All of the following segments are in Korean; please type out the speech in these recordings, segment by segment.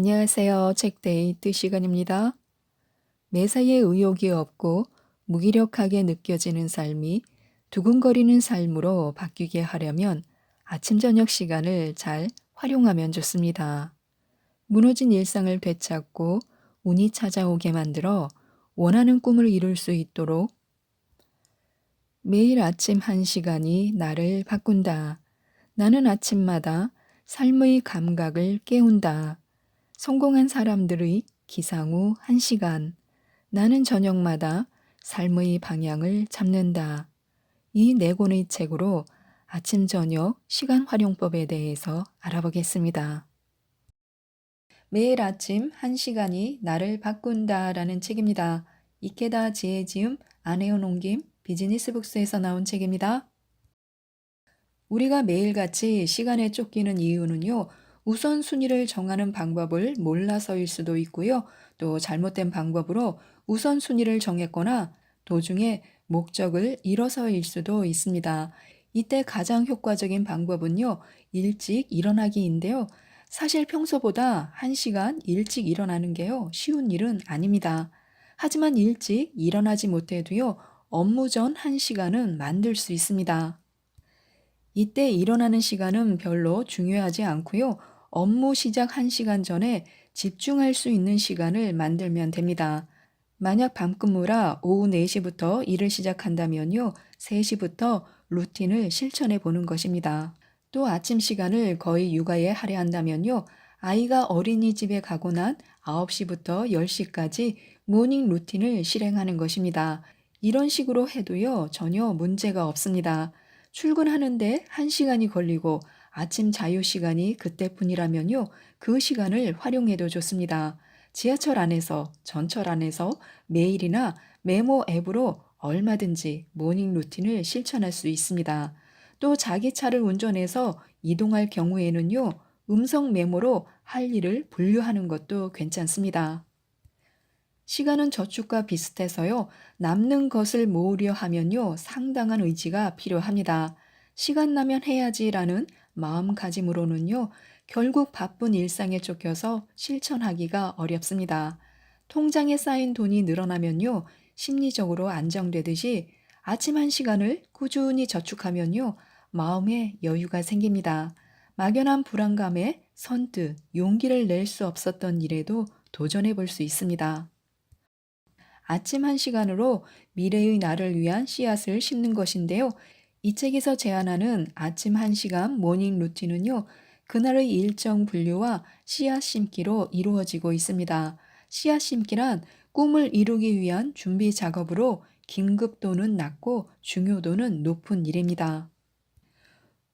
안녕하세요. 책데이트 시간입니다. 매사에 의욕이 없고 무기력하게 느껴지는 삶이 두근거리는 삶으로 바뀌게 하려면 아침 저녁 시간을 잘 활용하면 좋습니다. 무너진 일상을 되찾고 운이 찾아오게 만들어 원하는 꿈을 이룰 수 있도록 매일 아침 1시간이 나를 바꾼다. 나는 아침마다 삶의 감각을 깨운다. 성공한 사람들의 기상 후 1시간. 나는 저녁마다 삶의 방향을 잡는다. 이 네 권의 책으로 아침 저녁 시간 활용법에 대해서 알아보겠습니다. 매일 아침 1시간이 나를 바꾼다라는 책입니다. 이케다 지혜지음 안혜원 옮김 비즈니스북스에서 나온 책입니다. 우리가 매일같이 시간에 쫓기는 이유는요, 우선순위를 정하는 방법을 몰라서일 수도 있고요, 또 잘못된 방법으로 우선순위를 정했거나 도중에 목적을 잃어서일 수도 있습니다. 이때 가장 효과적인 방법은요, 일찍 일어나기인데요. 사실 평소보다 1시간 일찍 일어나는 게요, 쉬운 일은 아닙니다. 하지만 일찍 일어나지 못해도요, 업무 전 1시간은 만들 수 있습니다. 이때 일어나는 시간은 별로 중요하지 않고요. 업무 시작 1시간 전에 집중할 수 있는 시간을 만들면 됩니다. 만약 밤근무라 오후 4시부터 일을 시작한다면요. 3시부터 루틴을 실천해 보는 것입니다. 또 아침 시간을 거의 육아에 할애한다면요. 아이가 어린이집에 가고 난 9시부터 10시까지 모닝 루틴을 실행하는 것입니다. 이런 식으로 해도요. 전혀 문제가 없습니다. 출근하는데 1시간이 걸리고 아침 자유 시간이 그때뿐이라면요. 그 시간을 활용해도 좋습니다. 지하철 안에서, 전철 안에서 메일이나 메모 앱으로 얼마든지 모닝 루틴을 실천할 수 있습니다. 또 자기 차를 운전해서 이동할 경우에는요. 음성 메모로 할 일을 분류하는 것도 괜찮습니다. 시간은 저축과 비슷해서요. 남는 것을 모으려 하면요. 상당한 의지가 필요합니다. 시간 나면 해야지라는 마음가짐으로는요. 결국 바쁜 일상에 쫓겨서 실천하기가 어렵습니다. 통장에 쌓인 돈이 늘어나면요. 심리적으로 안정되듯이 아침 1시간을 꾸준히 저축하면요. 마음에 여유가 생깁니다. 막연한 불안감에 선뜻 용기를 낼 수 없었던 일에도 도전해 볼 수 있습니다. 아침 1시간으로 미래의 나를 위한 씨앗을 심는 것인데요. 이 책에서 제안하는 아침 1시간 모닝 루틴은요. 그날의 일정 분류와 씨앗 심기로 이루어지고 있습니다. 씨앗 심기란 꿈을 이루기 위한 준비 작업으로 긴급도는 낮고 중요도는 높은 일입니다.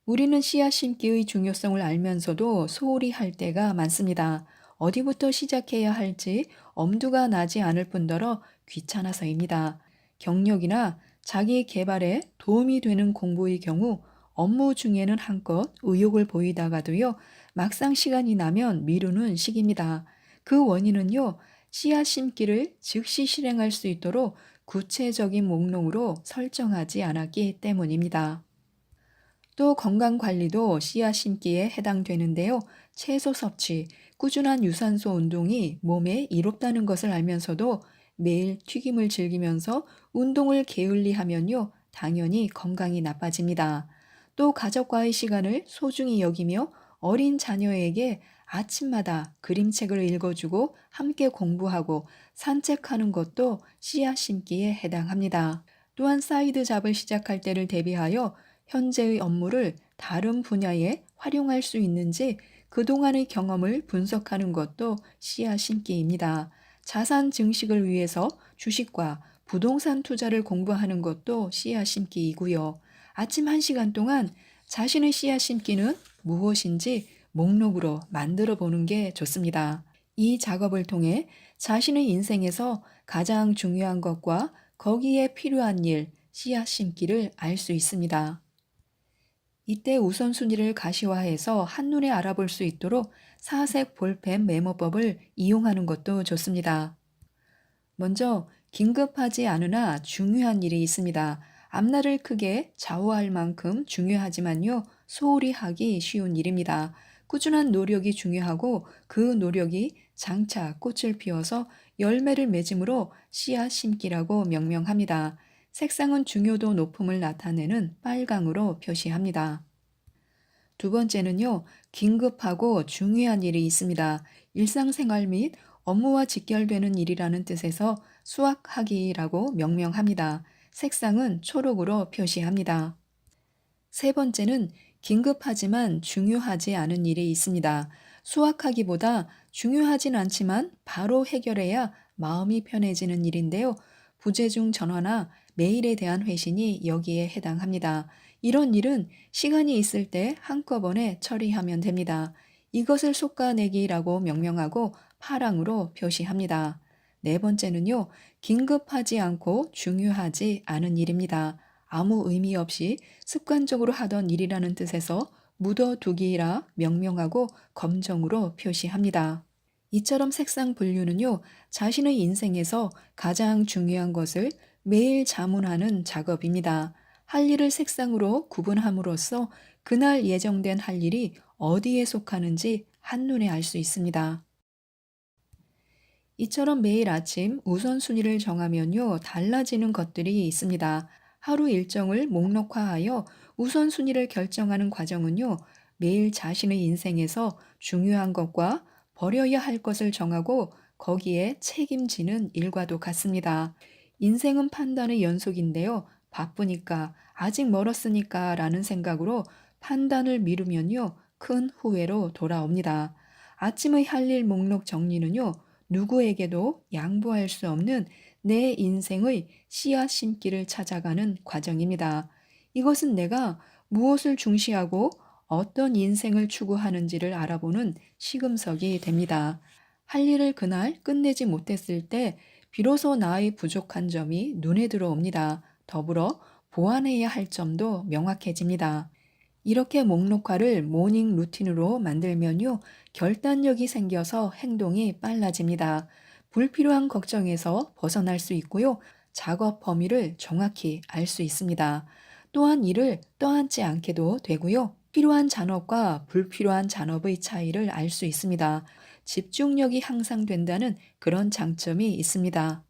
우리는 씨앗 심기의 중요성을 알면서도 소홀히 할 때가 많습니다. 어디부터 시작해야 할지 엄두가 나지 않을 뿐더러 귀찮아서입니다. 경력이나 자기 개발에 도움이 되는 공부의 경우 업무 중에는 한껏 의욕을 보이다가도요, 막상 시간이 나면 미루는 시기입니다. 그 원인은요, 씨앗 심기를 즉시 실행할 수 있도록 구체적인 목록으로 설정하지 않았기 때문입니다. 또 건강 관리도 씨앗 심기에 해당되는데요. 채소 섭취, 꾸준한 유산소 운동이 몸에 이롭다는 것을 알면서도 매일 튀김을 즐기면서 운동을 게을리 하면요. 당연히 건강이 나빠집니다. 또 가족과의 시간을 소중히 여기며 어린 자녀에게 아침마다 그림책을 읽어주고 함께 공부하고 산책하는 것도 씨앗 심기에 해당합니다. 또한 사이드 잡을 시작할 때를 대비하여 현재의 업무를 다른 분야에 활용할 수 있는지 그동안의 경험을 분석하는 것도 씨앗 심기입니다. 자산 증식을 위해서 주식과 부동산 투자를 공부하는 것도 씨앗 심기이고요. 아침 1시간 동안 자신의 씨앗 심기는 무엇인지 목록으로 만들어 보는 게 좋습니다. 이 작업을 통해 자신의 인생에서 가장 중요한 것과 거기에 필요한 일, 씨앗 심기를 알 수 있습니다. 이때 우선순위를 가시화해서 한눈에 알아볼 수 있도록 사색 볼펜 메모법을 이용하는 것도 좋습니다. 먼저 긴급하지 않으나 중요한 일이 있습니다. 앞날을 크게 좌우할 만큼 중요하지만요, 소홀히 하기 쉬운 일입니다. 꾸준한 노력이 중요하고 그 노력이 장차 꽃을 피워서 열매를 맺음으로 씨앗 심기라고 명명합니다. 색상은 중요도 높음을 나타내는 빨강으로 표시합니다. 두 번째는요, 긴급하고 중요한 일이 있습니다. 일상생활 및 업무와 직결되는 일이라는 뜻에서 수확하기라고 명명합니다. 색상은 초록으로 표시합니다. 세 번째는 긴급하지만 중요하지 않은 일이 있습니다. 수확하기보다 중요하진 않지만 바로 해결해야 마음이 편해지는 일인데요. 부재중 전화나 메일에 대한 회신이 여기에 해당합니다. 이런 일은 시간이 있을 때 한꺼번에 처리하면 됩니다. 이것을 솎아내기라고 명명하고 파랑으로 표시합니다. 네 번째는요, 긴급하지 않고 중요하지 않은 일입니다. 아무 의미 없이 습관적으로 하던 일이라는 뜻에서 묻어두기라 명명하고 검정으로 표시합니다. 이처럼 색상 분류는요, 자신의 인생에서 가장 중요한 것을 매일 자문하는 작업입니다. 할 일을 색상으로 구분함으로써 그날 예정된 할 일이 어디에 속하는지 한눈에 알 수 있습니다. 이처럼 매일 아침 우선순위를 정하면요, 달라지는 것들이 있습니다. 하루 일정을 목록화하여 우선순위를 결정하는 과정은요, 매일 자신의 인생에서 중요한 것과 버려야 할 것을 정하고 거기에 책임지는 일과도 같습니다. 인생은 판단의 연속인데요, 바쁘니까, 아직 멀었으니까 라는 생각으로 판단을 미루면요, 큰 후회로 돌아옵니다. 아침의 할 일 목록 정리는요, 누구에게도 양보할 수 없는 내 인생의 씨앗 심기를 찾아가는 과정입니다. 이것은 내가 무엇을 중시하고 어떤 인생을 추구하는지를 알아보는 시금석이 됩니다. 할 일을 그날 끝내지 못했을 때 비로소 나의 부족한 점이 눈에 들어옵니다. 더불어 보완해야 할 점도 명확해집니다. 이렇게 목록화를 모닝 루틴으로 만들면요, 결단력이 생겨서 행동이 빨라집니다. 불필요한 걱정에서 벗어날 수 있고요, 작업 범위를 정확히 알 수 있습니다. 또한 일을 떠안지 않게도 되고요, 필요한 잔업과 불필요한 잔업의 차이를 알 수 있습니다. 집중력이 향상된다는 그런 장점이 있습니다.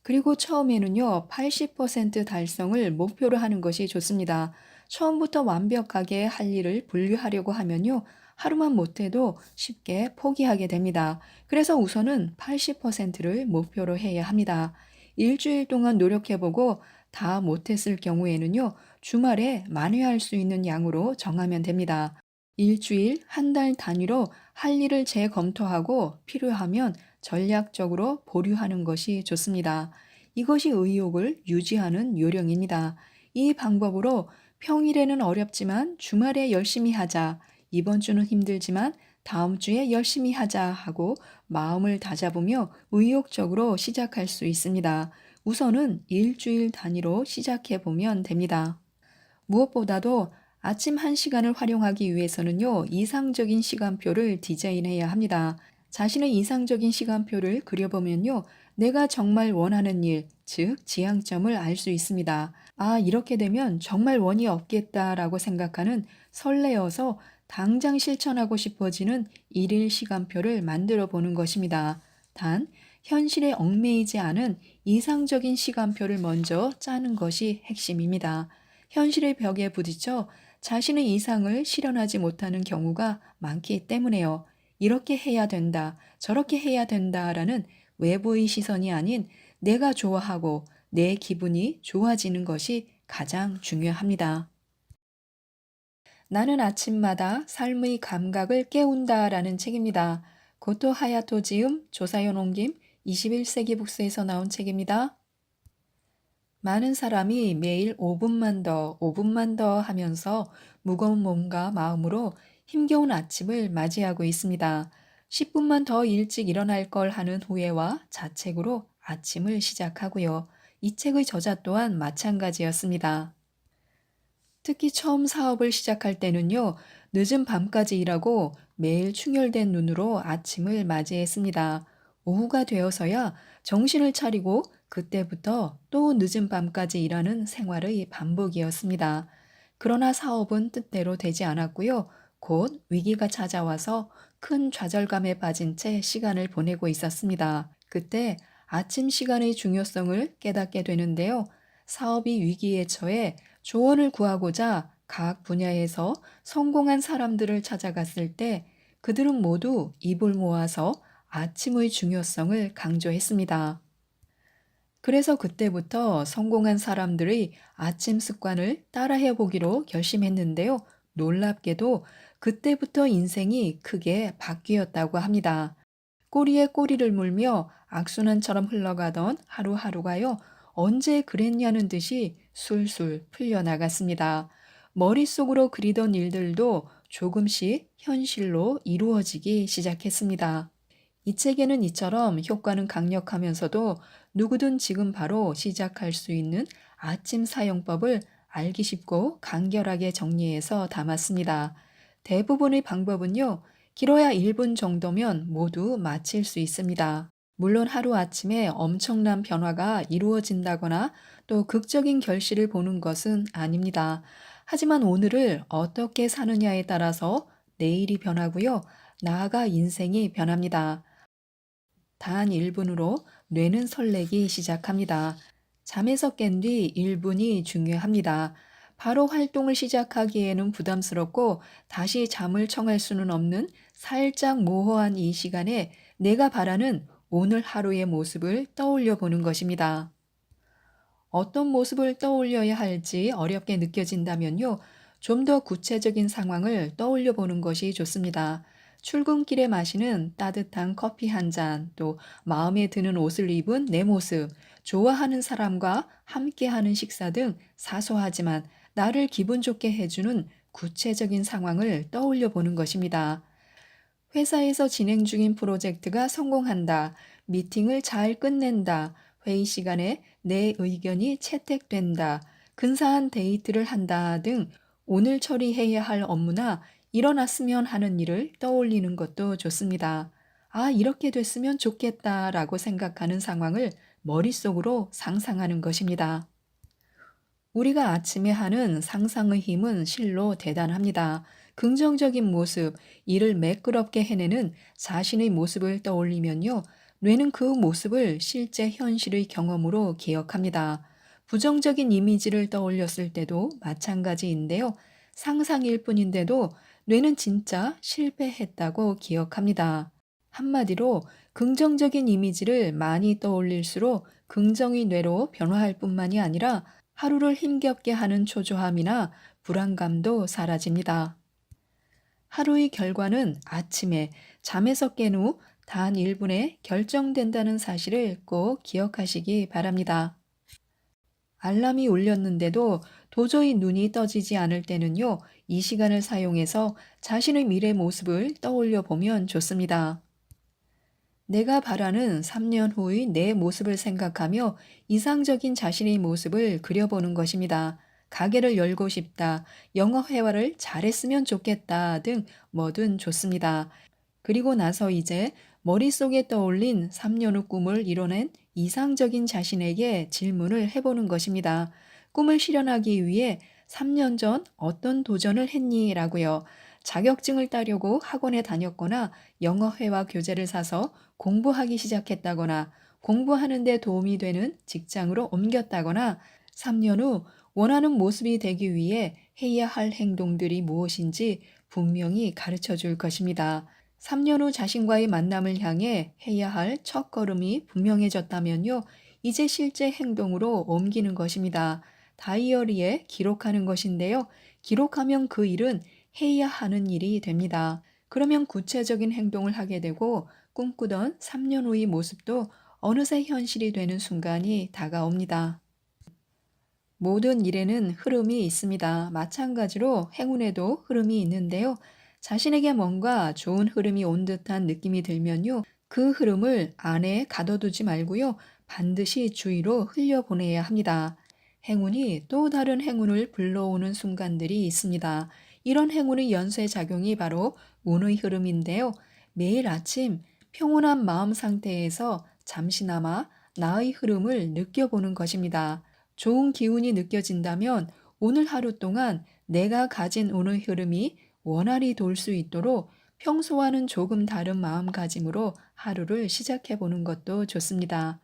그리고 처음에는요, 80% 달성을 목표로 하는 것이 좋습니다. 처음부터 완벽하게 할 일을 분류하려고 하면요, 하루만 못해도 쉽게 포기하게 됩니다. 그래서 우선은 80%를 목표로 해야 합니다. 일주일 동안 노력해보고 다 못했을 경우에는요, 주말에 만회할 수 있는 양으로 정하면 됩니다. 일주일, 한 달 단위로 할 일을 재검토하고 필요하면 전략적으로 보류하는 것이 좋습니다. 이것이 의욕을 유지하는 요령입니다. 이 방법으로 평일에는 어렵지만 주말에 열심히 하자, 이번 주는 힘들지만 다음 주에 열심히 하자 하고 마음을 다잡으며 의욕적으로 시작할 수 있습니다. 우선은 일주일 단위로 시작해 보면 됩니다. 무엇보다도 아침 1시간을 활용하기 위해서는요, 이상적인 시간표를 디자인해야 합니다. 자신의 이상적인 시간표를 그려보면요, 내가 정말 원하는 일, 즉, 지향점을 알 수 있습니다. 아, 이렇게 되면 정말 원이 없겠다라고 생각하는 설레어서 당장 실천하고 싶어지는 일일 시간표를 만들어 보는 것입니다. 단, 현실에 얽매이지 않은 이상적인 시간표를 먼저 짜는 것이 핵심입니다. 현실의 벽에 부딪혀 자신의 이상을 실현하지 못하는 경우가 많기 때문에요. 이렇게 해야 된다, 저렇게 해야 된다라는 외부의 시선이 아닌 내가 좋아하고 내 기분이 좋아지는 것이 가장 중요합니다. 나는 아침마다 삶의 감각을 깨운다라는 책입니다. 고토 하야토 지음, 조사연 옮김, 21세기 북스에서 나온 책입니다. 많은 사람이 매일 5분만 더, 5분만 더 하면서 무거운 몸과 마음으로 힘겨운 아침을 맞이하고 있습니다. 10분만 더 일찍 일어날 걸 하는 후회와 자책으로 아침을 시작하고요. 이 책의 저자 또한 마찬가지였습니다. 특히 처음 사업을 시작할 때는요, 늦은 밤까지 일하고 매일 충혈된 눈으로 아침을 맞이했습니다. 오후가 되어서야 정신을 차리고 그때부터 또 늦은 밤까지 일하는 생활의 반복이었습니다. 그러나 사업은 뜻대로 되지 않았고요. 곧 위기가 찾아와서 큰 좌절감에 빠진 채 시간을 보내고 있었습니다. 그때 아침 시간의 중요성을 깨닫게 되는데요. 사업이 위기에 처해 조언을 구하고자 각 분야에서 성공한 사람들을 찾아갔을 때 그들은 모두 입을 모아서 아침의 중요성을 강조했습니다. 그래서 그때부터 성공한 사람들의 아침 습관을 따라해 보기로 결심했는데요. 놀랍게도 그때부터 인생이 크게 바뀌었다고 합니다. 꼬리에 꼬리를 물며 악순환처럼 흘러가던 하루하루가요, 언제 그랬냐는 듯이 술술 풀려나갔습니다. 머릿속으로 그리던 일들도 조금씩 현실로 이루어지기 시작했습니다. 이 책에는 이처럼 효과는 강력하면서도 누구든 지금 바로 시작할 수 있는 아침 사용법을 알기 쉽고 간결하게 정리해서 담았습니다. 대부분의 방법은요, 길어야 1분 정도면 모두 마칠 수 있습니다. 물론 하루 아침에 엄청난 변화가 이루어진다거나 또 극적인 결실을 보는 것은 아닙니다. 하지만 오늘을 어떻게 사느냐에 따라서 내일이 변하고요, 나아가 인생이 변합니다. 단 1분으로 뇌는 설레기 시작합니다. 잠에서 깬 뒤 1분이 중요합니다. 바로 활동을 시작하기에는 부담스럽고 다시 잠을 청할 수는 없는 살짝 모호한 이 시간에 내가 바라는 오늘 하루의 모습을 떠올려 보는 것입니다. 어떤 모습을 떠올려야 할지 어렵게 느껴진다면요, 좀 더 구체적인 상황을 떠올려 보는 것이 좋습니다. 출근길에 마시는 따뜻한 커피 한 잔, 또 마음에 드는 옷을 입은 내 모습, 좋아하는 사람과 함께하는 식사 등 사소하지만 나를 기분 좋게 해주는 구체적인 상황을 떠올려 보는 것입니다. 회사에서 진행 중인 프로젝트가 성공한다, 미팅을 잘 끝낸다, 회의 시간에 내 의견이 채택된다, 근사한 데이트를 한다 등 오늘 처리해야 할 업무나 일어났으면 하는 일을 떠올리는 것도 좋습니다. 아, 이렇게 됐으면 좋겠다라고 생각하는 상황을 머릿속으로 상상하는 것입니다. 우리가 아침에 하는 상상의 힘은 실로 대단합니다. 긍정적인 모습, 일을 매끄럽게 해내는 자신의 모습을 떠올리면요, 뇌는 그 모습을 실제 현실의 경험으로 기억합니다. 부정적인 이미지를 떠올렸을 때도 마찬가지인데요. 상상일 뿐인데도 뇌는 진짜 실패했다고 기억합니다. 한마디로 긍정적인 이미지를 많이 떠올릴수록 긍정의 뇌로 변화할 뿐만이 아니라 하루를 힘겹게 하는 초조함이나 불안감도 사라집니다. 하루의 결과는 아침에 잠에서 깬 후 단 1분에 결정된다는 사실을 꼭 기억하시기 바랍니다. 알람이 울렸는데도 도저히 눈이 떠지지 않을 때는요, 이 시간을 사용해서 자신의 미래 모습을 떠올려 보면 좋습니다. 내가 바라는 3년 후의 내 모습을 생각하며 이상적인 자신의 모습을 그려보는 것입니다. 가게를 열고 싶다, 영어 회화를 잘했으면 좋겠다 등 뭐든 좋습니다. 그리고 나서 이제 머릿속에 떠올린 3년 후 꿈을 이뤄낸 이상적인 자신에게 질문을 해보는 것입니다. 꿈을 실현하기 위해 3년 전 어떤 도전을 했니? 라고요. 자격증을 따려고 학원에 다녔거나 영어 회화 교재를 사서 공부하기 시작했다거나 공부하는 데 도움이 되는 직장으로 옮겼다거나 3년 후 원하는 모습이 되기 위해 해야 할 행동들이 무엇인지 분명히 가르쳐 줄 것입니다. 3년 후 자신과의 만남을 향해 해야 할 첫걸음이 분명해졌다면요, 이제 실제 행동으로 옮기는 것입니다. 다이어리에 기록하는 것인데요. 기록하면 그 일은 해야 하는 일이 됩니다. 그러면 구체적인 행동을 하게 되고 꿈꾸던 3년 후의 모습도 어느새 현실이 되는 순간이 다가옵니다. 모든 일에는 흐름이 있습니다. 마찬가지로 행운에도 흐름이 있는데요. 자신에게 뭔가 좋은 흐름이 온 듯한 느낌이 들면요, 그 흐름을 안에 가둬두지 말고요, 반드시 주위로 흘려보내야 합니다. 행운이 또 다른 행운을 불러오는 순간들이 있습니다. 이런 행운의 연쇄작용이 바로 운의 흐름인데요. 매일 아침 평온한 마음 상태에서 잠시나마 나의 흐름을 느껴보는 것입니다. 좋은 기운이 느껴진다면 오늘 하루 동안 내가 가진 운의 흐름이 원활히 돌 수 있도록 평소와는 조금 다른 마음가짐으로 하루를 시작해 보는 것도 좋습니다.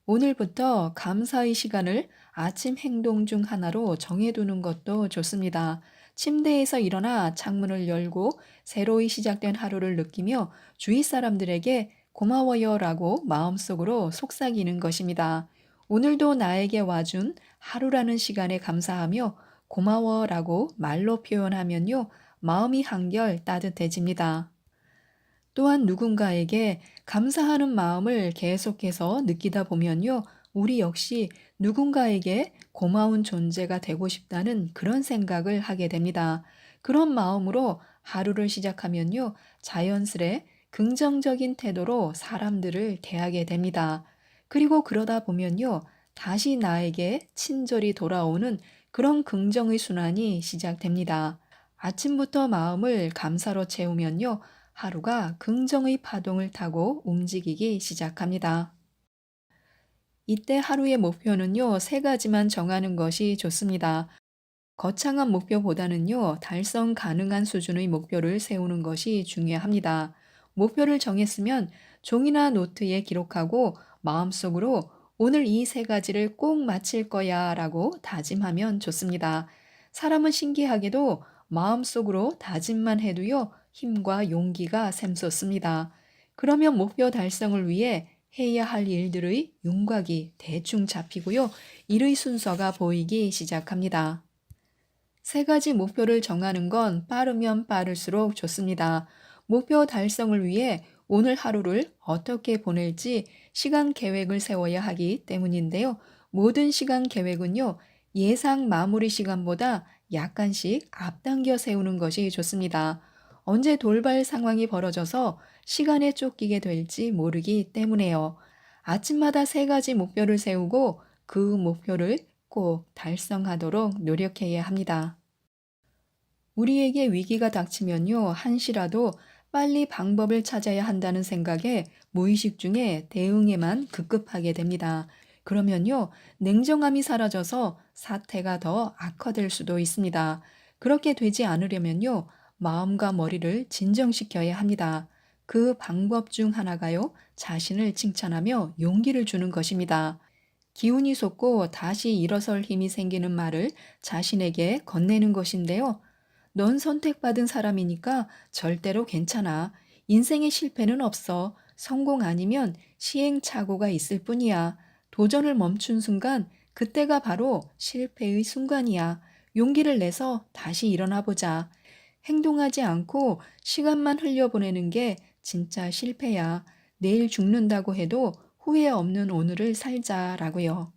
오늘부터 감사의 시간을 아침 행동 중 하나로 정해두는 것도 좋습니다. 침대에서 일어나 창문을 열고 새로이 시작된 하루를 느끼며 주위 사람들에게 고마워요라고 마음속으로 속삭이는 것입니다. 오늘도 나에게 와준 하루라는 시간에 감사하며 고마워라고 말로 표현하면요, 마음이 한결 따뜻해집니다. 또한 누군가에게 감사하는 마음을 계속해서 느끼다 보면요, 우리 역시 누군가에게 고마운 존재가 되고 싶다는 그런 생각을 하게 됩니다. 그런 마음으로 하루를 시작하면요, 자연스레 긍정적인 태도로 사람들을 대하게 됩니다. 그리고 그러다 보면요, 다시 나에게 친절히 돌아오는 그런 긍정의 순환이 시작됩니다. 아침부터 마음을 감사로 채우면요, 하루가 긍정의 파동을 타고 움직이기 시작합니다. 이때 하루의 목표는요, 세 가지만 정하는 것이 좋습니다. 거창한 목표보다는요, 달성 가능한 수준의 목표를 세우는 것이 중요합니다. 목표를 정했으면 종이나 노트에 기록하고 마음속으로 오늘 이 세 가지를 꼭 마칠 거야 라고 다짐하면 좋습니다. 사람은 신기하게도 마음속으로 다짐만 해도요, 힘과 용기가 샘솟습니다. 그러면 목표 달성을 위해 해야 할 일들의 윤곽이 대충 잡히고요, 일의 순서가 보이기 시작합니다. 세 가지 목표를 정하는 건 빠르면 빠를수록 좋습니다. 목표 달성을 위해 오늘 하루를 어떻게 보낼지 시간 계획을 세워야 하기 때문인데요. 모든 시간 계획은요, 예상 마무리 시간보다 약간씩 앞당겨 세우는 것이 좋습니다. 언제 돌발 상황이 벌어져서 시간에 쫓기게 될지 모르기 때문에요. 아침마다 세 가지 목표를 세우고 그 목표를 꼭 달성하도록 노력해야 합니다. 우리에게 위기가 닥치면요, 한시라도 빨리 방법을 찾아야 한다는 생각에 무의식 중에 대응에만 급급하게 됩니다. 그러면요, 냉정함이 사라져서 사태가 더 악화될 수도 있습니다. 그렇게 되지 않으려면요, 마음과 머리를 진정시켜야 합니다. 그 방법 중 하나가요, 자신을 칭찬하며 용기를 주는 것입니다. 기운이 솟고 다시 일어설 힘이 생기는 말을 자신에게 건네는 것인데요. 넌 선택받은 사람이니까 절대로 괜찮아. 인생의 실패는 없어. 성공 아니면 시행착오가 있을 뿐이야. 도전을 멈춘 순간, 그때가 바로 실패의 순간이야. 용기를 내서 다시 일어나 보자. 행동하지 않고 시간만 흘려보내는 게 진짜 실패야. 내일 죽는다고 해도 후회 없는 오늘을 살자라고요.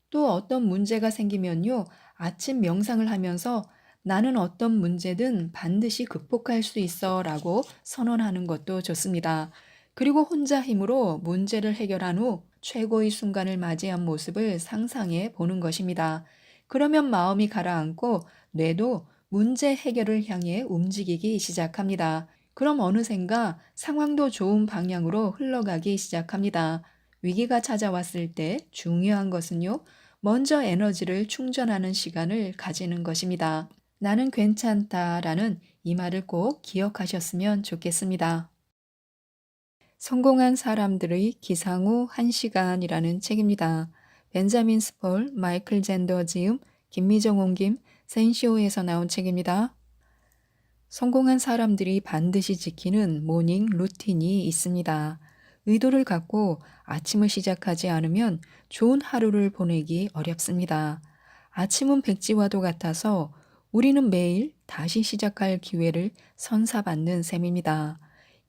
또 어떤 문제가 생기면요, 아침 명상을 하면서 나는 어떤 문제든 반드시 극복할 수 있어 라고 선언하는 것도 좋습니다. 그리고 혼자 힘으로 문제를 해결한 후 최고의 순간을 맞이한 모습을 상상해 보는 것입니다. 그러면 마음이 가라앉고 뇌도 문제 해결을 향해 움직이기 시작합니다. 그럼 어느샌가 상황도 좋은 방향으로 흘러가기 시작합니다. 위기가 찾아왔을 때 중요한 것은요, 먼저 에너지를 충전하는 시간을 가지는 것입니다. 나는 괜찮다라는 이 말을 꼭 기억하셨으면 좋겠습니다. 성공한 사람들의 기상 후 1시간이라는 책입니다. 벤자민 스폴, 마이클 젠더 지음, 김미정 옮김, 센시오에서 나온 책입니다. 성공한 사람들이 반드시 지키는 모닝 루틴이 있습니다. 의도를 갖고 아침을 시작하지 않으면 좋은 하루를 보내기 어렵습니다. 아침은 백지와도 같아서 우리는 매일 다시 시작할 기회를 선사받는 셈입니다.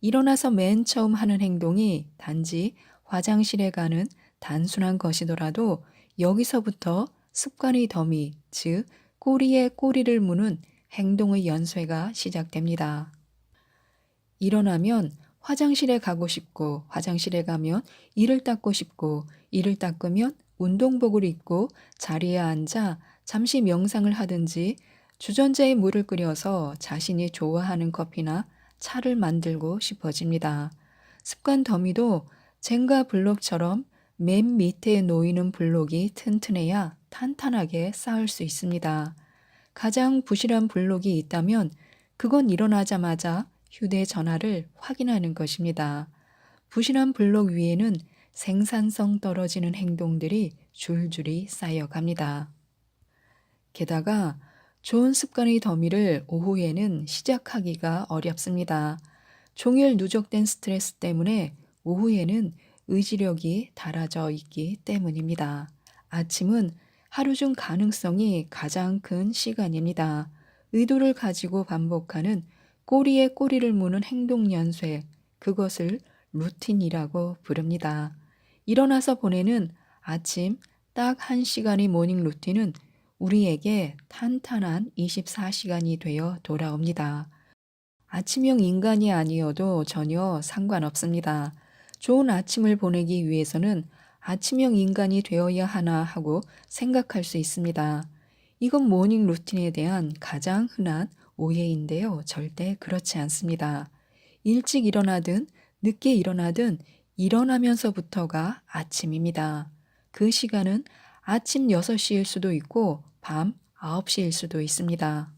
일어나서 맨 처음 하는 행동이 단지 화장실에 가는 단순한 것이더라도 여기서부터 습관의 더미, 즉 꼬리에 꼬리를 무는 행동의 연쇄가 시작됩니다. 일어나면 화장실에 가고 싶고, 화장실에 가면 이를 닦고 싶고, 이를 닦으면 운동복을 입고 자리에 앉아 잠시 명상을 하든지 주전자에 물을 끓여서 자신이 좋아하는 커피나 차를 만들고 싶어집니다. 습관 더미도 젠가 블록처럼 맨 밑에 놓이는 블록이 튼튼해야 탄탄하게 쌓을 수 있습니다. 가장 부실한 블록이 있다면 그건 일어나자마자 휴대전화를 확인하는 것입니다. 부실한 블록 위에는 생산성 떨어지는 행동들이 줄줄이 쌓여갑니다. 게다가 좋은 습관의 더미를 오후에는 시작하기가 어렵습니다. 종일 누적된 스트레스 때문에 오후에는 의지력이 닳아져 있기 때문입니다. 아침은 하루 중 가능성이 가장 큰 시간입니다. 의도를 가지고 반복하는 꼬리에 꼬리를 무는 행동 연쇄, 그것을 루틴이라고 부릅니다. 일어나서 보내는 아침 딱 1시간의 모닝 루틴은 우리에게 탄탄한 24시간이 되어 돌아옵니다. 아침형 인간이 아니어도 전혀 상관없습니다. 좋은 아침을 보내기 위해서는 아침형 인간이 되어야 하나 하고 생각할 수 있습니다. 이건 모닝 루틴에 대한 가장 흔한 오해인데요. 절대 그렇지 않습니다. 일찍 일어나든 늦게 일어나든 일어나면서부터가 아침입니다. 그 시간은 아침 6시일 수도 있고 밤 9시일 수도 있습니다.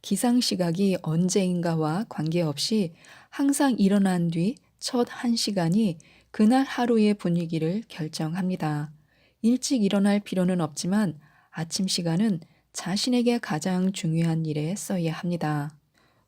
기상 시각이 언제인가와 관계없이 항상 일어난 뒤 첫 1시간이 그날 하루의 분위기를 결정합니다. 일찍 일어날 필요는 없지만 아침 시간은 자신에게 가장 중요한 일에 써야 합니다.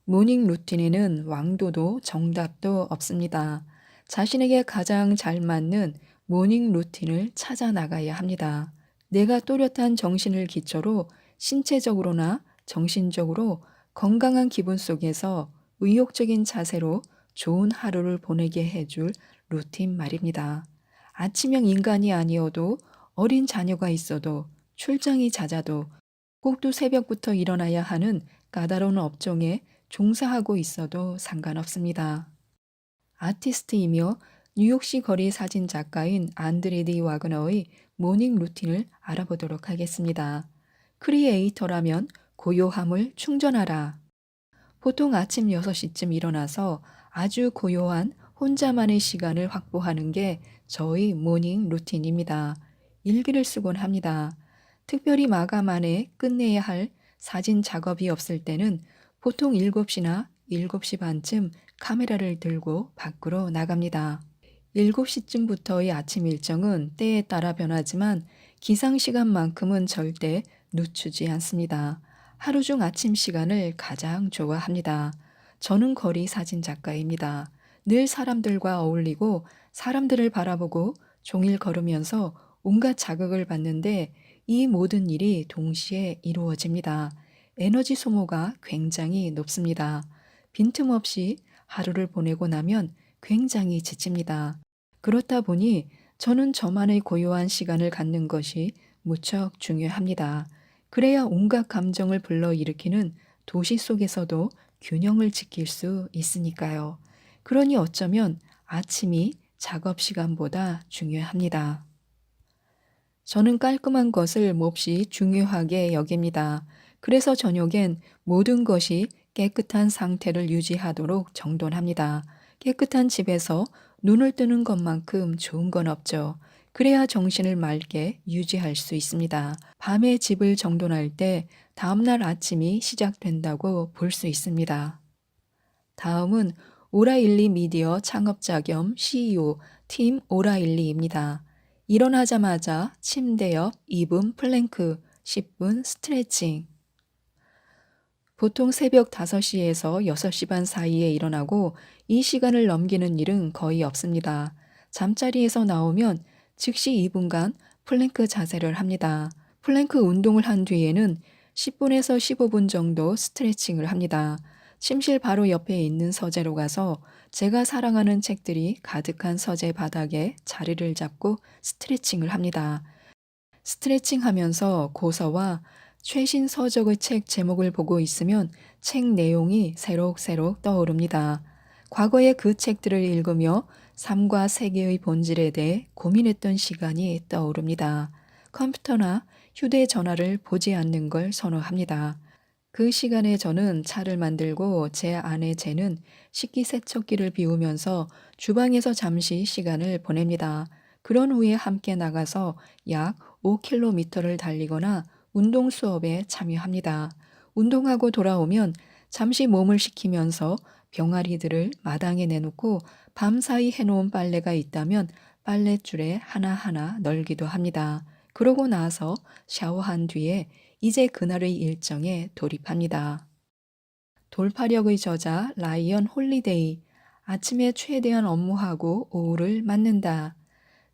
모닝 루틴에는 왕도도 정답도 없습니다. 자신에게 가장 잘 맞는 모닝 루틴을 찾아 나가야 합니다. 내가 또렷한 정신을 기초로 신체적으로나 정신적으로 건강한 기분 속에서 의욕적인 자세로 좋은 하루를 보내게 해줄 루틴 말입니다. 아침형 인간이 아니어도 어린 자녀가 있어도 출장이 잦아도 꼭두 새벽부터 일어나야 하는 까다로운 업종에 종사하고 있어도 상관없습니다. 아티스트이며 뉴욕시 거리 사진 작가인 안드레디 와그너의 모닝 루틴을 알아보도록 하겠습니다. 크리에이터라면 고요함을 충전하라. 보통 아침 6시쯤 일어나서 아주 고요한 혼자만의 시간을 확보하는 게 저의 모닝 루틴입니다. 일기를 쓰곤 합니다. 특별히 마감 안에 끝내야 할 사진 작업이 없을 때는 보통 7시나 7시 반쯤 카메라를 들고 밖으로 나갑니다. 7시쯤부터의 아침 일정은 때에 따라 변하지만 기상 시간만큼은 절대 늦추지 않습니다. 하루 중 아침 시간을 가장 좋아합니다. 저는 거리 사진 작가입니다. 늘 사람들과 어울리고 사람들을 바라보고 종일 걸으면서 온갖 자극을 받는데 이 모든 일이 동시에 이루어집니다. 에너지 소모가 굉장히 높습니다. 빈틈없이 하루를 보내고 나면 굉장히 지칩니다. 그렇다 보니 저는 저만의 고요한 시간을 갖는 것이 무척 중요합니다. 그래야 온갖 감정을 불러일으키는 도시 속에서도 균형을 지킬 수 있으니까요. 그러니 어쩌면 아침이 작업 시간보다 중요합니다. 저는 깔끔한 것을 몹시 중요하게 여깁니다. 그래서 저녁엔 모든 것이 깨끗한 상태를 유지하도록 정돈합니다. 깨끗한 집에서 눈을 뜨는 것만큼 좋은 건 없죠. 그래야 정신을 맑게 유지할 수 있습니다. 밤에 집을 정돈할 때 다음날 아침이 시작된다고 볼 수 있습니다. 다음은 오라일리 미디어 창업자 겸 CEO 팀 오라일리입니다. 일어나자마자 침대 옆 2분 플랭크, 10분 스트레칭. 보통 새벽 5시에서 6시 반 사이에 일어나고 이 시간을 넘기는 일은 거의 없습니다. 잠자리에서 나오면 즉시 2분간 플랭크 자세를 합니다. 플랭크 운동을 한 뒤에는 10분에서 15분 정도 스트레칭을 합니다. 침실 바로 옆에 있는 서재로 가서 제가 사랑하는 책들이 가득한 서재 바닥에 자리를 잡고 스트레칭을 합니다. 스트레칭 하면서 고서와 최신 서적의 책 제목을 보고 있으면 책 내용이 새록새록 떠오릅니다. 과거의 그 책들을 읽으며 삶과 세계의 본질에 대해 고민했던 시간이 떠오릅니다. 컴퓨터나 휴대전화를 보지 않는 걸 선호합니다. 그 시간에 저는 차를 만들고 제 아내 쟤는 식기세척기를 비우면서 주방에서 잠시 시간을 보냅니다. 그런 후에 함께 나가서 약 5km를 달리거나 운동 수업에 참여합니다. 운동하고 돌아오면 잠시 몸을 식히면서 병아리들을 마당에 내놓고 밤사이 해놓은 빨래가 있다면 빨랫줄에 하나하나 널기도 합니다. 그러고 나서 샤워한 뒤에 이제 그날의 일정에 돌입합니다. 돌파력의 저자 라이언 홀리데이. 아침에 최대한 업무하고 오후를 맞는다.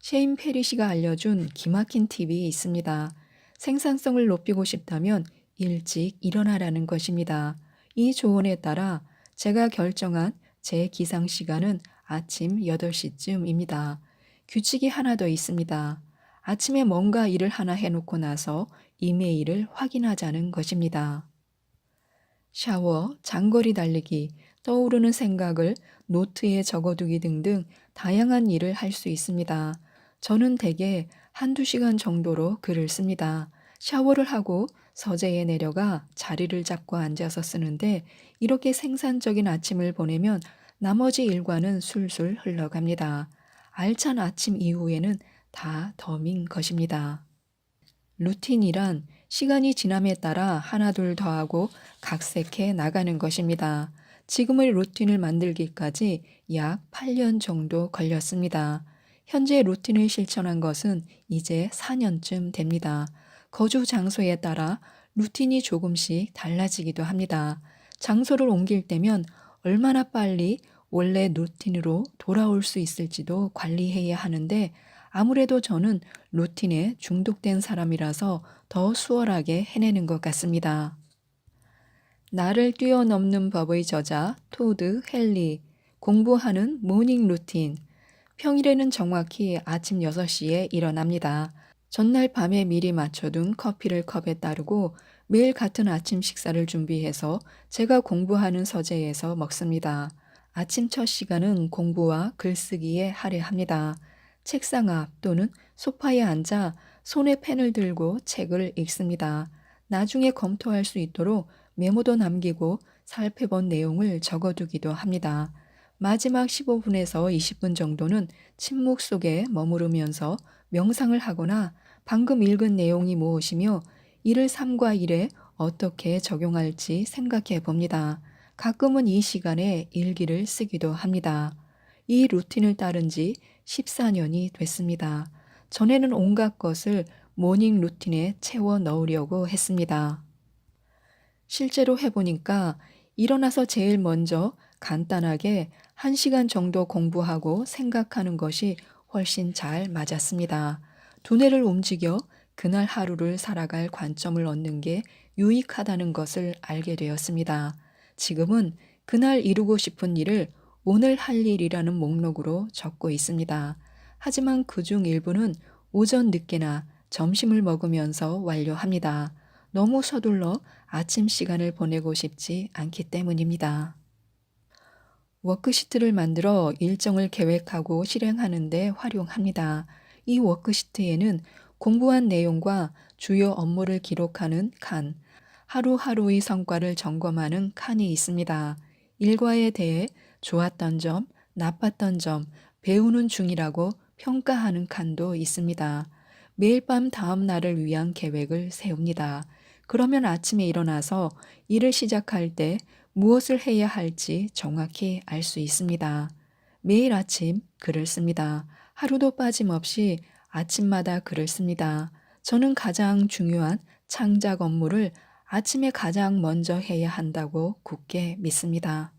셰인 페리시가 알려준 기막힌 팁이 있습니다. 생산성을 높이고 싶다면 일찍 일어나라는 것입니다. 이 조언에 따라 제가 결정한 제 기상 시간은 아침 8시쯤입니다. 규칙이 하나 더 있습니다. 아침에 뭔가 일을 하나 해놓고 나서 이메일을 확인하자는 것입니다. 샤워, 장거리 달리기, 떠오르는 생각을 노트에 적어두기 등등 다양한 일을 할 수 있습니다. 저는 대개 한두 시간 정도로 글을 씁니다. 샤워를 하고 서재에 내려가 자리를 잡고 앉아서 쓰는데 이렇게 생산적인 아침을 보내면 나머지 일과는 술술 흘러갑니다. 알찬 아침 이후에는 다 덤인 것입니다. 루틴이란 시간이 지남에 따라 하나둘 더하고 각색해 나가는 것입니다. 지금의 루틴을 만들기까지 약 8년 정도 걸렸습니다. 현재 루틴을 실천한 것은 이제 4년쯤 됩니다. 거주 장소에 따라 루틴이 조금씩 달라지기도 합니다. 장소를 옮길 때면 얼마나 빨리 원래 루틴으로 돌아올 수 있을지도 관리해야 하는데 아무래도 저는 루틴에 중독된 사람이라서 더 수월하게 해내는 것 같습니다. 나를 뛰어넘는 법의 저자 토드 헬리. 공부하는 모닝 루틴. 평일에는 정확히 아침 6시에 일어납니다. 전날 밤에 미리 맞춰둔 커피를 컵에 따르고 매일 같은 아침 식사를 준비해서 제가 공부하는 서재에서 먹습니다. 아침 첫 시간은 공부와 글쓰기에 할애합니다. 책상 앞 또는 소파에 앉아 손에 펜을 들고 책을 읽습니다. 나중에 검토할 수 있도록 메모도 남기고 살펴본 내용을 적어두기도 합니다. 마지막 15분에서 20분 정도는 침묵 속에 머무르면서 명상을 하거나 방금 읽은 내용이 무엇이며 이를 삶과 일에 어떻게 적용할지 생각해 봅니다. 가끔은 이 시간에 일기를 쓰기도 합니다. 이 루틴을 따른 지 14년이 됐습니다. 전에는 온갖 것을 모닝 루틴에 채워 넣으려고 했습니다. 실제로 해보니까 일어나서 제일 먼저 간단하게 1시간 정도 공부하고 생각하는 것이 훨씬 잘 맞았습니다. 두뇌를 움직여 그날 하루를 살아갈 관점을 얻는 게 유익하다는 것을 알게 되었습니다. 지금은 그날 이루고 싶은 일을 오늘 할 일이라는 목록으로 적고 있습니다. 하지만 그중 일부는 오전 늦게나 점심을 먹으면서 완료합니다. 너무 서둘러 아침 시간을 보내고 싶지 않기 때문입니다. 워크시트를 만들어 일정을 계획하고 실행하는 데 활용합니다. 이 워크시트에는 공부한 내용과 주요 업무를 기록하는 칸, 하루하루의 성과를 점검하는 칸이 있습니다. 일과에 대해 좋았던 점, 나빴던 점, 배우는 중이라고 평가하는 칸도 있습니다. 매일 밤 다음 날을 위한 계획을 세웁니다. 그러면 아침에 일어나서 일을 시작할 때 무엇을 해야 할지 정확히 알 수 있습니다. 매일 아침 글을 씁니다. 하루도 빠짐없이 아침마다 글을 씁니다. 저는 가장 중요한 창작 업무를 아침에 가장 먼저 해야 한다고 굳게 믿습니다.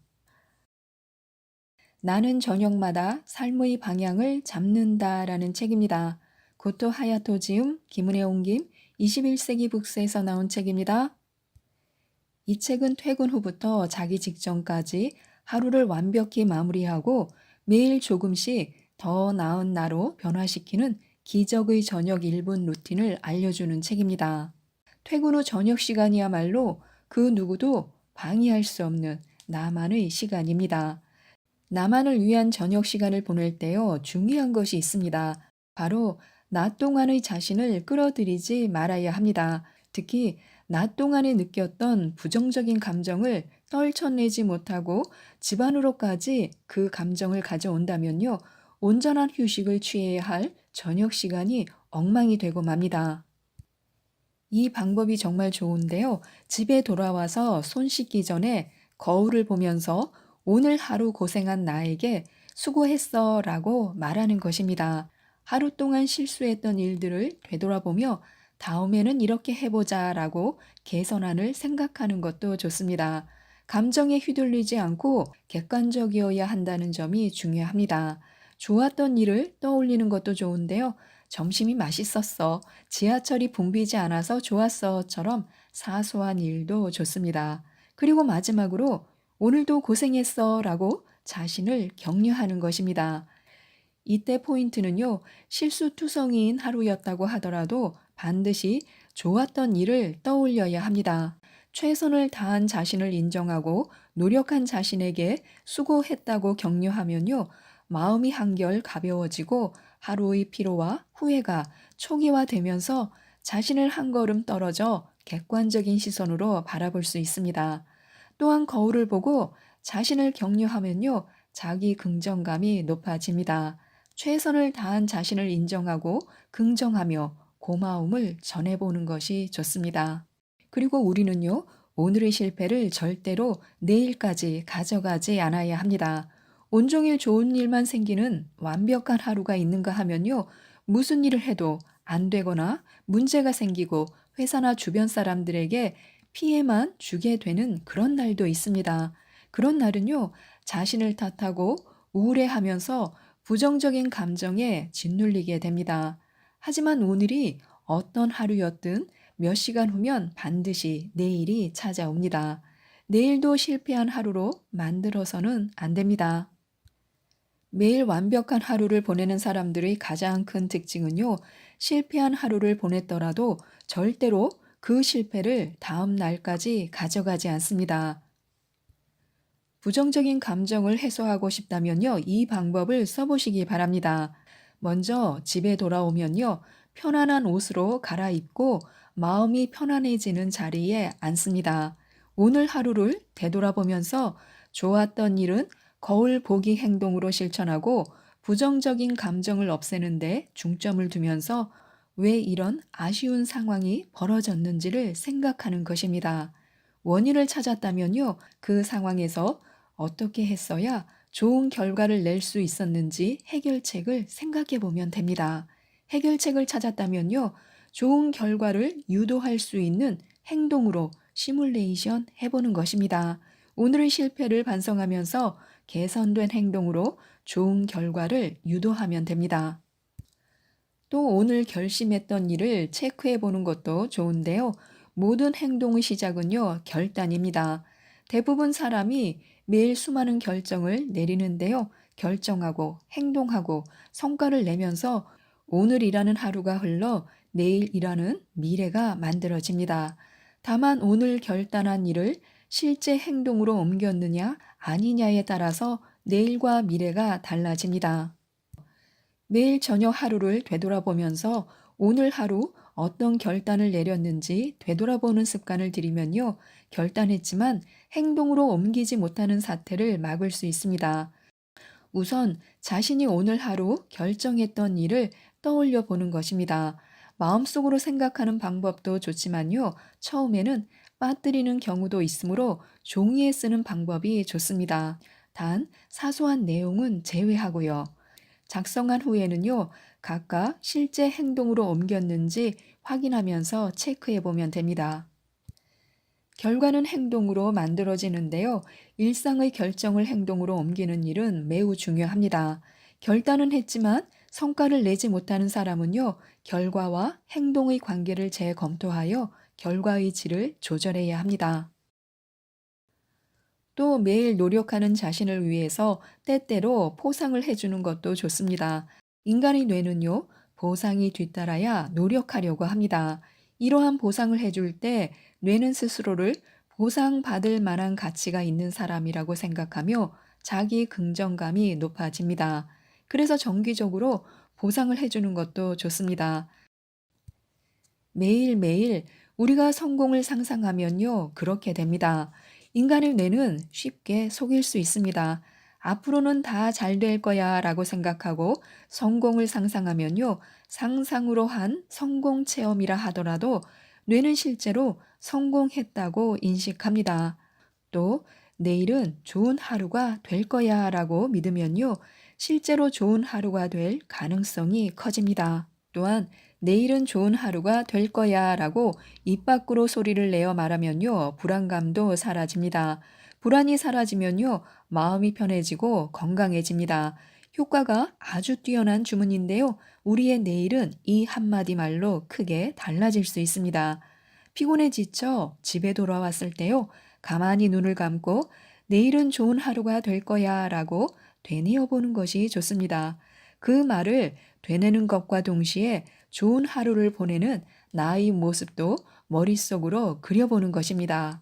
나는 저녁마다 삶의 방향을 잡는다라는 책입니다. 고토 하야토 지음, 김은혜 옮김, 21세기 북스에서 나온 책입니다. 이 책은 퇴근 후부터 자기 직전까지 하루를 완벽히 마무리하고 매일 조금씩 더 나은 나로 변화시키는 기적의 저녁 1분 루틴을 알려주는 책입니다. 퇴근 후 저녁 시간이야말로 그 누구도 방해할 수 없는 나만의 시간입니다. 나만을 위한 저녁 시간을 보낼 때요, 중요한 것이 있습니다. 바로 낮 동안의 자신을 끌어들이지 말아야 합니다. 특히 낮 동안에 느꼈던 부정적인 감정을 떨쳐내지 못하고 집안으로까지 그 감정을 가져온다면요, 온전한 휴식을 취해야 할 저녁 시간이 엉망이 되고 맙니다. 이 방법이 정말 좋은데요. 집에 돌아와서 손 씻기 전에 거울을 보면서 오늘 하루 고생한 나에게 수고했어 라고 말하는 것입니다. 하루 동안 실수했던 일들을 되돌아보며 다음에는 이렇게 해보자 라고 개선안을 생각하는 것도 좋습니다. 감정에 휘둘리지 않고 객관적이어야 한다는 점이 중요합니다. 좋았던 일을 떠올리는 것도 좋은데요. 점심이 맛있었어. 지하철이 붐비지 않아서 좋았어처럼 사소한 일도 좋습니다. 그리고 마지막으로 오늘도 고생했어 라고 자신을 격려하는 것입니다. 이때 포인트는요, 실수투성이인 하루였다고 하더라도 반드시 좋았던 일을 떠올려야 합니다. 최선을 다한 자신을 인정하고 노력한 자신에게 수고했다고 격려하면요, 마음이 한결 가벼워지고 하루의 피로와 후회가 초기화되면서 자신을 한 걸음 떨어져 객관적인 시선으로 바라볼 수 있습니다. 또한 거울을 보고 자신을 격려하면요, 자기 긍정감이 높아집니다. 최선을 다한 자신을 인정하고 긍정하며 고마움을 전해보는 것이 좋습니다. 그리고 우리는요, 오늘의 실패를 절대로 내일까지 가져가지 않아야 합니다. 온종일 좋은 일만 생기는 완벽한 하루가 있는가 하면요, 무슨 일을 해도 안 되거나 문제가 생기고 회사나 주변 사람들에게 피해만 주게 되는 그런 날도 있습니다. 그런 날은요, 자신을 탓하고 우울해하면서 부정적인 감정에 짓눌리게 됩니다. 하지만 오늘이 어떤 하루였든 몇 시간 후면 반드시 내일이 찾아옵니다. 내일도 실패한 하루로 만들어서는 안 됩니다. 매일 완벽한 하루를 보내는 사람들의 가장 큰 특징은요, 실패한 하루를 보냈더라도 절대로 그 실패를 다음 날까지 가져가지 않습니다. 부정적인 감정을 해소하고 싶다면요, 이 방법을 써보시기 바랍니다. 먼저 집에 돌아오면요, 편안한 옷으로 갈아입고 마음이 편안해지는 자리에 앉습니다. 오늘 하루를 되돌아보면서 좋았던 일은 거울 보기 행동으로 실천하고 부정적인 감정을 없애는데 중점을 두면서 왜 이런 아쉬운 상황이 벌어졌는지를 생각하는 것입니다. 원인을 찾았다면요, 그 상황에서 어떻게 했어야 좋은 결과를 낼 수 있었는지 해결책을 생각해 보면 됩니다. 해결책을 찾았다면요, 좋은 결과를 유도할 수 있는 행동으로 시뮬레이션 해보는 것입니다. 오늘의 실패를 반성하면서 개선된 행동으로 좋은 결과를 유도하면 됩니다. 또 오늘 결심했던 일을 체크해 보는 것도 좋은데요. 모든 행동의 시작은요, 결단입니다. 대부분 사람이 매일 수많은 결정을 내리는데요. 결정하고 행동하고 성과를 내면서 오늘이라는 하루가 흘러 내일이라는 미래가 만들어집니다. 다만 오늘 결단한 일을 실제 행동으로 옮겼느냐 아니냐에 따라서 내일과 미래가 달라집니다. 매일 저녁 하루를 되돌아보면서 오늘 하루 어떤 결단을 내렸는지 되돌아보는 습관을 들이면요. 결단했지만 행동으로 옮기지 못하는 사태를 막을 수 있습니다. 우선 자신이 오늘 하루 결정했던 일을 떠올려 보는 것입니다. 마음속으로 생각하는 방법도 좋지만요. 처음에는 빠뜨리는 경우도 있으므로 종이에 쓰는 방법이 좋습니다. 단, 사소한 내용은 제외하고요. 작성한 후에는요, 각각 실제 행동으로 옮겼는지 확인하면서 체크해 보면 됩니다. 결과는 행동으로 만들어지는데요. 일상의 결정을 행동으로 옮기는 일은 매우 중요합니다. 결단은 했지만 성과를 내지 못하는 사람은요, 결과와 행동의 관계를 재검토하여 결과의 질을 조절해야 합니다. 또 매일 노력하는 자신을 위해서 때때로 포상을 해주는 것도 좋습니다. 인간의 뇌는요, 보상이 뒤따라야 노력하려고 합니다. 이러한 보상을 해줄 때 뇌는 스스로를 보상받을 만한 가치가 있는 사람이라고 생각하며 자기 긍정감이 높아집니다. 그래서 정기적으로 보상을 해주는 것도 좋습니다. 매일매일 우리가 성공을 상상하면요, 그렇게 됩니다. 인간의 뇌는 쉽게 속일 수 있습니다. 앞으로는 다 잘 될 거야 라고 생각하고 성공을 상상하면요, 상상으로 한 성공 체험이라 하더라도 뇌는 실제로 성공했다고 인식합니다. 또 내일은 좋은 하루가 될 거야 라고 믿으면요. 실제로 좋은 하루가 될 가능성이 커집니다. 또한 내일은 좋은 하루가 될 거야 라고 입 밖으로 소리를 내어 말하면요. 불안감도 사라집니다. 불안이 사라지면요. 마음이 편해지고 건강해집니다. 효과가 아주 뛰어난 주문인데요. 우리의 내일은 이 한마디 말로 크게 달라질 수 있습니다. 피곤해 지쳐 집에 돌아왔을 때요. 가만히 눈을 감고 내일은 좋은 하루가 될 거야 라고 되뇌어 보는 것이 좋습니다. 그 말을 되뇌는 것과 동시에 좋은 하루를 보내는 나의 모습도 머릿속으로 그려보는 것입니다.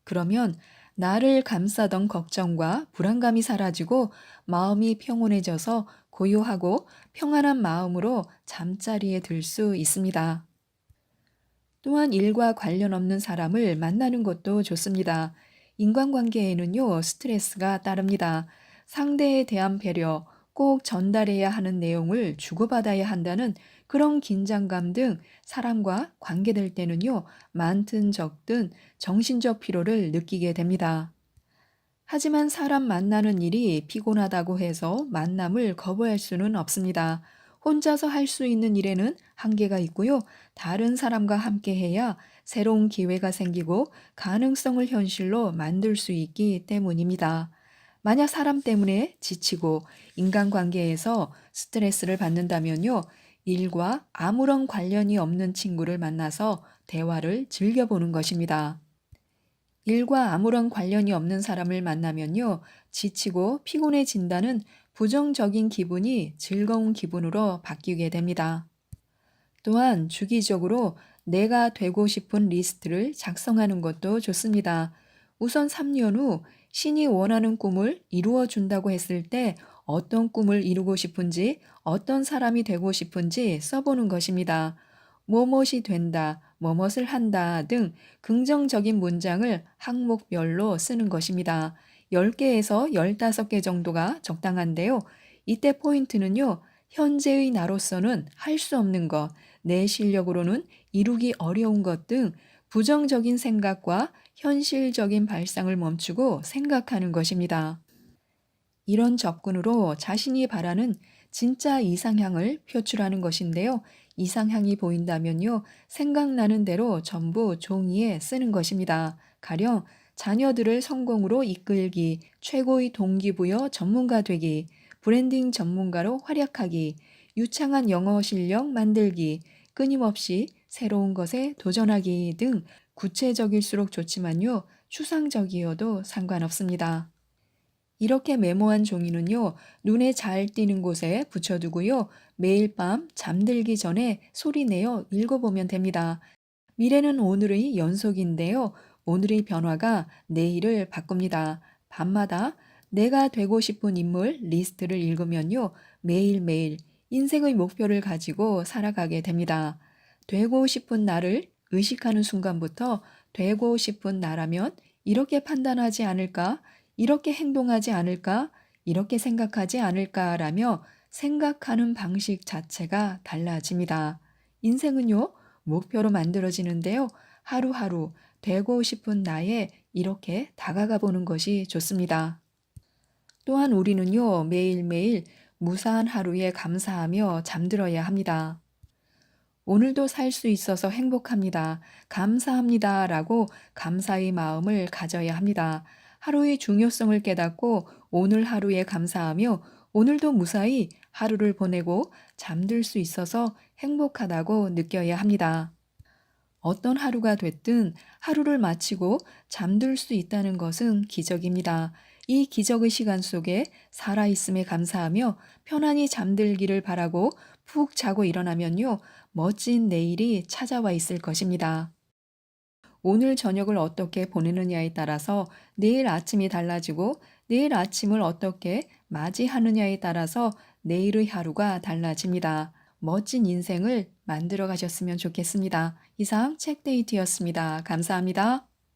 그러면 나를 감싸던 걱정과 불안감이 사라지고 마음이 평온해져서 고요하고 평안한 마음으로 잠자리에 들 수 있습니다. 또한 일과 관련 없는 사람을 만나는 것도 좋습니다. 인간관계에는요, 스트레스가 따릅니다. 상대에 대한 배려, 꼭 전달해야 하는 내용을 주고받아야 한다는 그런 긴장감 등 사람과 관계될 때는요, 많든 적든 정신적 피로를 느끼게 됩니다. 하지만 사람 만나는 일이 피곤하다고 해서 만남을 거부할 수는 없습니다. 혼자서 할 수 있는 일에는 한계가 있고요. 다른 사람과 함께 해야 새로운 기회가 생기고 가능성을 현실로 만들 수 있기 때문입니다. 만약 사람 때문에 지치고 인간관계에서 스트레스를 받는다면요. 일과 아무런 관련이 없는 친구를 만나서 대화를 즐겨보는 것입니다. 일과 아무런 관련이 없는 사람을 만나면요, 지치고 피곤해진다는 부정적인 기분이 즐거운 기분으로 바뀌게 됩니다. 또한 주기적으로 내가 되고 싶은 리스트를 작성하는 것도 좋습니다. 우선 3년 후 신이 원하는 꿈을 이루어 준다고 했을 때 어떤 꿈을 이루고 싶은지, 어떤 사람이 되고 싶은지 써보는 것입니다. 뭐뭇이 된다, 뭐뭇을 한다 등 긍정적인 문장을 항목별로 쓰는 것입니다. 10개에서 15개 정도가 적당한데요. 이때 포인트는요. 현재의 나로서는 할 수 없는 것, 내 실력으로는 이루기 어려운 것 등 부정적인 생각과 현실적인 발상을 멈추고 생각하는 것입니다. 이런 접근으로 자신이 바라는 진짜 이상향을 표출하는 것인데요. 이상향이 보인다면요. 생각나는 대로 전부 종이에 쓰는 것입니다. 가령 자녀들을 성공으로 이끌기, 최고의 동기부여 전문가 되기, 브랜딩 전문가로 활약하기, 유창한 영어 실력 만들기, 끊임없이 새로운 것에 도전하기 등 구체적일수록 좋지만요. 추상적이어도 상관없습니다. 이렇게 메모한 종이는요, 눈에 잘 띄는 곳에 붙여두고요, 매일 밤 잠들기 전에 소리내어 읽어보면 됩니다. 미래는 오늘의 연속인데요, 오늘의 변화가 내일을 바꿉니다. 밤마다 내가 되고 싶은 인물 리스트를 읽으면요, 매일매일 인생의 목표를 가지고 살아가게 됩니다. 되고 싶은 나를 의식하는 순간부터 되고 싶은 나라면 이렇게 판단하지 않을까? 이렇게 행동하지 않을까? 이렇게 생각하지 않을까라며 생각하는 방식 자체가 달라집니다. 인생은요, 목표로 만들어지는데요. 하루하루 되고 싶은 나에 이렇게 다가가 보는 것이 좋습니다. 또한 우리는요, 매일매일 무사한 하루에 감사하며 잠들어야 합니다. 오늘도 살 수 있어서 행복합니다. 감사합니다. 라고 감사의 마음을 가져야 합니다. 하루의 중요성을 깨닫고 오늘 하루에 감사하며 오늘도 무사히 하루를 보내고 잠들 수 있어서 행복하다고 느껴야 합니다. 어떤 하루가 됐든 하루를 마치고 잠들 수 있다는 것은 기적입니다. 이 기적의 시간 속에 살아있음에 감사하며 편안히 잠들기를 바라고 푹 자고 일어나면요, 멋진 내일이 찾아와 있을 것입니다. 오늘 저녁을 어떻게 보내느냐에 따라서 내일 아침이 달라지고 내일 아침을 어떻게 맞이하느냐에 따라서 내일의 하루가 달라집니다. 멋진 인생을 만들어 가셨으면 좋겠습니다. 이상 책데이트였습니다. 감사합니다.